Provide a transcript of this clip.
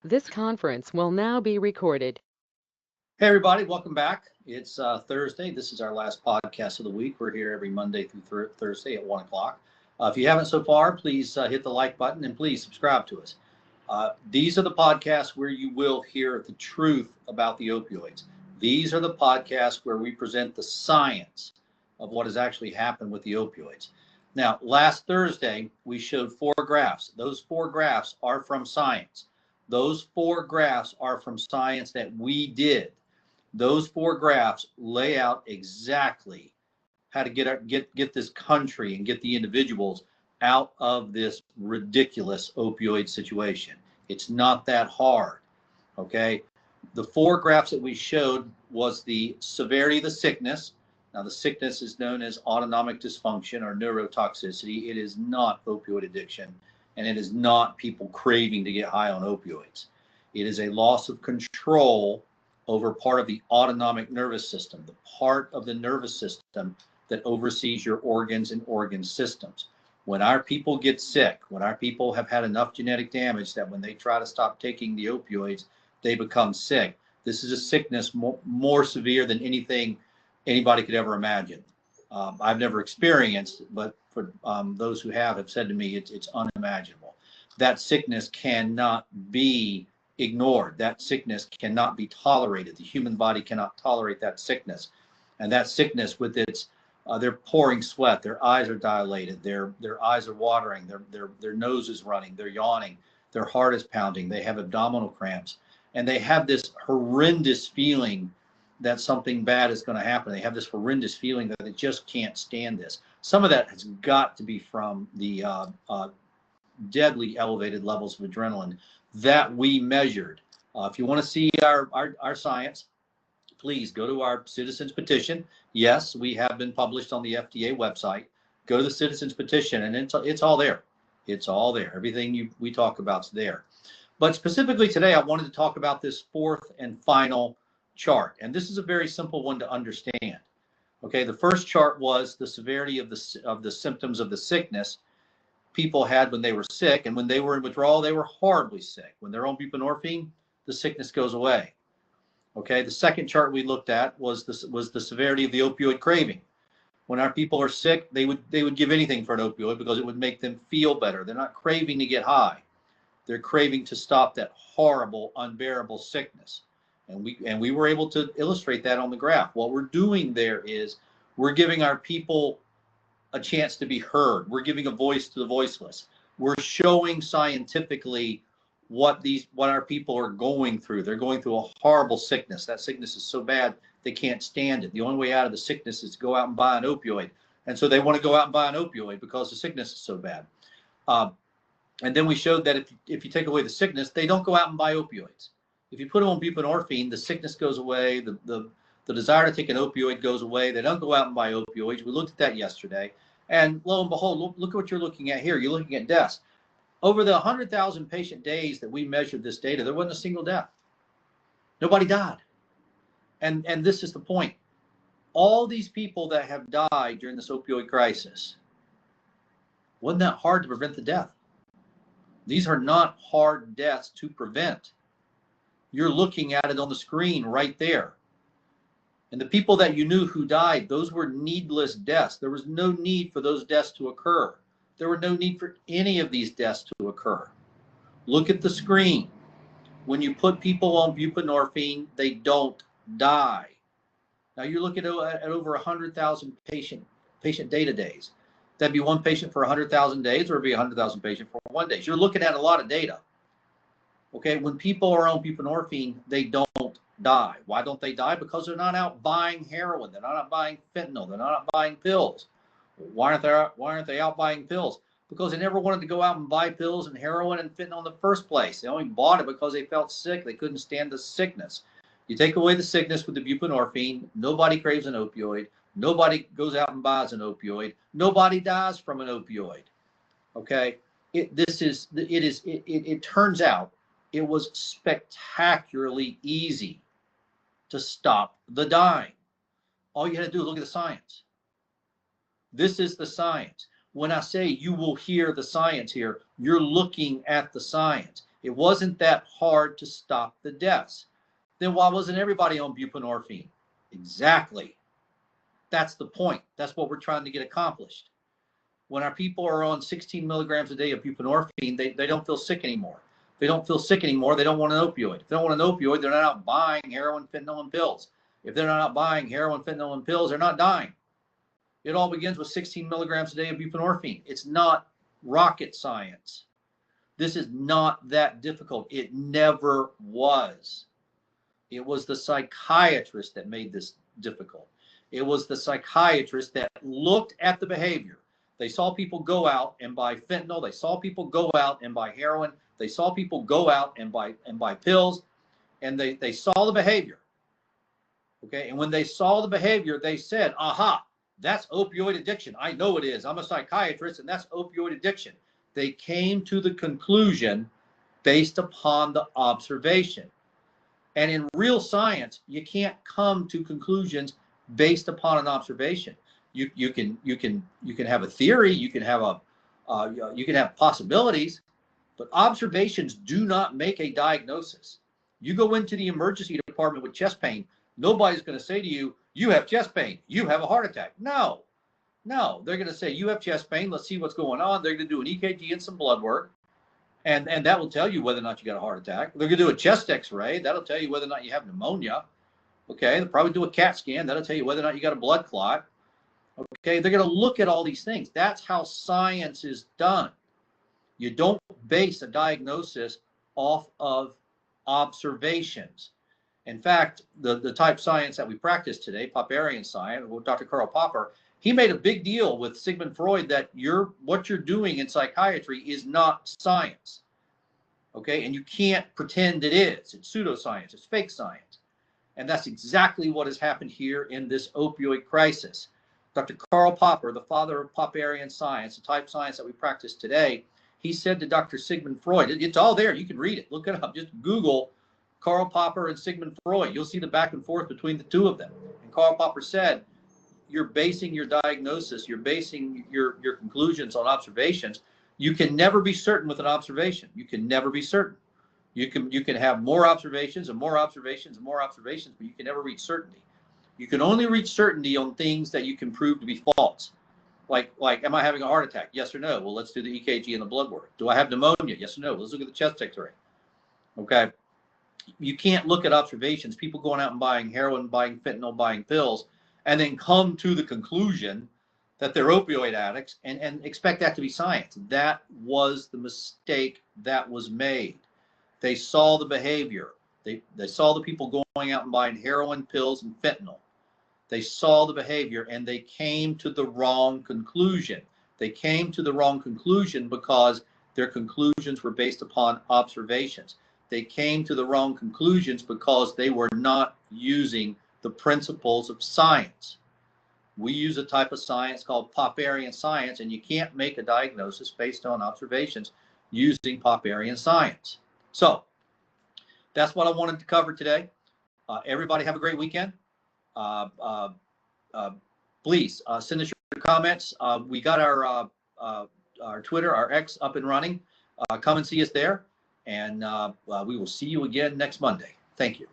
This conference will now be recorded. Hey, everybody, welcome back. It's Thursday. This is our last podcast of the week. We're here every Monday through Thursday at 1 o'clock. If you haven't so far, please hit the like button and please subscribe to us. These are the podcasts where you will hear the truth about the opioids. These are the podcasts where we present the science of what has actually happened with the opioids. Now, last Thursday, we showed 4 graphs. Those 4 graphs are from science. Those 4 graphs are from science that we did. Those 4 graphs lay out exactly how to get this country and get the individuals out of this ridiculous opioid situation. It's not that hard, okay? The 4 graphs that we showed was the severity of the sickness. Now, the sickness is known as autonomic dysfunction or neurotoxicity. It is not opioid addiction, and it is not people craving to get high on opioids. It is a loss of control over part of the autonomic nervous system, the part of the nervous system that oversees your organs and organ systems. When our people get sick, when our people have had enough genetic damage that when they try to stop taking the opioids, they become sick. This is a sickness more severe than anything anybody could ever imagine. I've never experienced, but for those who have said to me, it's unimaginable. That sickness cannot be ignored. That sickness cannot be tolerated. The human body cannot tolerate that sickness. And that sickness with its, they're pouring sweat, their eyes are dilated, their eyes are watering, their nose is running, they're yawning, their heart is pounding, they have abdominal cramps, and they have this horrendous feeling that something bad is going to happen. They have this horrendous feeling that they just can't stand this. Some of that has got to be from the deadly elevated levels of adrenaline that we measured. If you want to see our science, please go to our citizens petition. Yes, we have been published on the FDA website. Go to the citizens petition, and it's all there. It's all there. Everything we talk about is there. But specifically today, I wanted to talk about this 4th and final chart. And this is a very simple one to understand. Okay, the first chart was the severity of the symptoms of the sickness people had when they were sick, and when they were in withdrawal, they were horribly sick. When they're on buprenorphine, the sickness goes away. Okay, the second chart we looked at was the severity of the opioid craving. When our people are sick, they would give anything for an opioid because it would make them feel better. They're not craving to get high. They're craving to stop that horrible, unbearable sickness. And we were able to illustrate that on the graph. What we're doing there is we're giving our people a chance to be heard. We're giving a voice to the voiceless. We're showing scientifically what our people are going through. They're going through a horrible sickness. That sickness is so bad they can't stand it. The only way out of the sickness is to go out and buy an opioid. And so they want to go out and buy an opioid because the sickness is so bad. And then we showed that if you take away the sickness, they don't go out and buy opioids. If you put them on buprenorphine, the sickness goes away, the desire to take an opioid goes away. They don't go out and buy opioids. We looked at that yesterday. And lo and behold, look at what you're looking at here. You're looking at deaths. Over the 100,000 patient days that we measured this data, there wasn't a single death. Nobody died. And this is the point. All these people that have died during this opioid crisis, wasn't that hard to prevent the death? These are not hard deaths to prevent. You're looking at it on the screen right there. And the people that you knew who died, those were needless deaths. There was no need for those deaths to occur. There were no need for any of these deaths to occur. Look at the screen. When you put people on buprenorphine, they don't die. Now you're looking at over 100,000 patient data days. That'd be one patient for 100,000 days, or it'd be 100,000 patient for 1 day. So you're looking at a lot of data. Okay, when people are on buprenorphine, they don't die. Why don't they die? Because they're not out buying heroin. They're not out buying fentanyl. They're not out buying pills. Why aren't they out buying pills? Because they never wanted to go out and buy pills and heroin and fentanyl in the first place. They only bought it because they felt sick. They couldn't stand the sickness. You take away the sickness with the buprenorphine, nobody craves an opioid. Nobody goes out and buys an opioid. Nobody dies from an opioid. Okay, it turns out it was spectacularly easy to stop the dying. All you had to do is look at the science. This is the science. When I say you will hear the science here, you're looking at the science. It wasn't that hard to stop the deaths. Then why wasn't everybody on buprenorphine? Exactly. That's the point. That's what we're trying to get accomplished. When our people are on 16 milligrams a day of buprenorphine, they don't feel sick anymore. If they don't feel sick anymore, they don't want an opioid. If they don't want an opioid, they're not out buying heroin, fentanyl, and pills. If they're not out buying heroin, fentanyl, and pills, they're not dying. It all begins with 16 milligrams a day of buprenorphine. It's not rocket science. This is not that difficult. It never was. It was the psychiatrist that made this difficult. It was the psychiatrist that looked at the behavior. They saw people go out and buy fentanyl. They saw people go out and buy heroin. They saw people go out and buy pills, and they saw the behavior. Okay, and when they saw the behavior, they said, aha, that's opioid addiction. I know it is. I'm a psychiatrist, and that's opioid addiction. They came to the conclusion based upon the observation. And in real science, you can't come to conclusions based upon an observation. You can have a theory, you can have possibilities, but observations do not make a diagnosis. You go into the emergency department with chest pain, nobody's going to say to you, you have chest pain, you have a heart attack. No, they're going to say you have chest pain. Let's see what's going on. They're going to do an EKG and some blood work. And that will tell you whether or not you got a heart attack. They're going to do a chest x-ray. That'll tell you whether or not you have pneumonia. Okay, they'll probably do a CAT scan. That'll tell you whether or not you got a blood clot. Okay, they're going to look at all these things. That's how science is done. You don't base a diagnosis off of observations. In fact, the type of science that we practice today, Popperian science, with Dr. Karl Popper, he made a big deal with Sigmund Freud that what you're doing in psychiatry is not science. Okay, and you can't pretend it is. It's pseudoscience. It's fake science. And that's exactly what has happened here in this opioid crisis. Dr. Karl Popper, the father of Popperian science, the type of science that we practice today, he said to Dr. Sigmund Freud, it's all there. You can read it. Look it up. Just Google Karl Popper and Sigmund Freud. You'll see the back and forth between the two of them. And Karl Popper said, you're basing your diagnosis, you're basing your conclusions on observations. You can never be certain with an observation. You can never be certain. You can have more observations and more observations and more observations, but you can never reach certainty. You can only reach certainty on things that you can prove to be false. Like, am I having a heart attack? Yes or no? Well, let's do the EKG and the blood work. Do I have pneumonia? Yes or no? Let's look at the chest x-ray. Okay. You can't look at observations, people going out and buying heroin, buying fentanyl, buying pills, and then come to the conclusion that they're opioid addicts and expect that to be science. That was the mistake that was made. They saw the behavior. They saw the people going out and buying heroin, pills, and fentanyl. They saw the behavior and they came to the wrong conclusion. They came to the wrong conclusion because their conclusions were based upon observations. They came to the wrong conclusions because they were not using the principles of science. We use a type of science called Popperian science, and you can't make a diagnosis based on observations using Popperian science. So that's what I wanted to cover today. Everybody have a great weekend. Please send us your comments. We got our Twitter, our X up and running. Come and see us there, and we will see you again next Monday. Thank you.